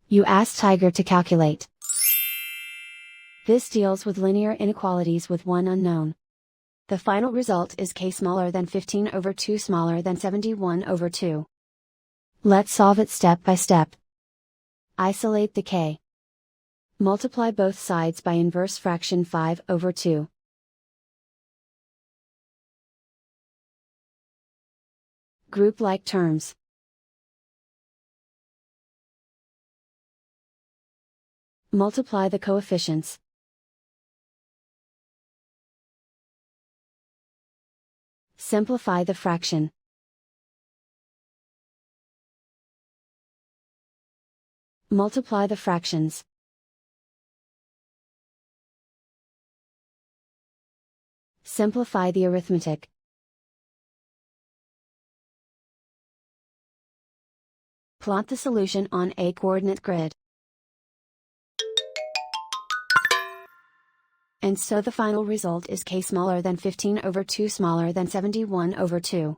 You ask Tiger to calculate. This deals with linear inequalities with one unknown. The final result is k smaller than 15 over 2 smaller than 71 over 2. Let's solve it step by step. Isolate the k. Multiply both sides by inverse fraction 5 over 2. Group like terms. Multiply the coefficients. Simplify the fraction. Multiply the fractions. Simplify the arithmetic. Plot the solution on a coordinate grid. And so the final result is k smaller than 15 over 2 smaller than 71 over 2.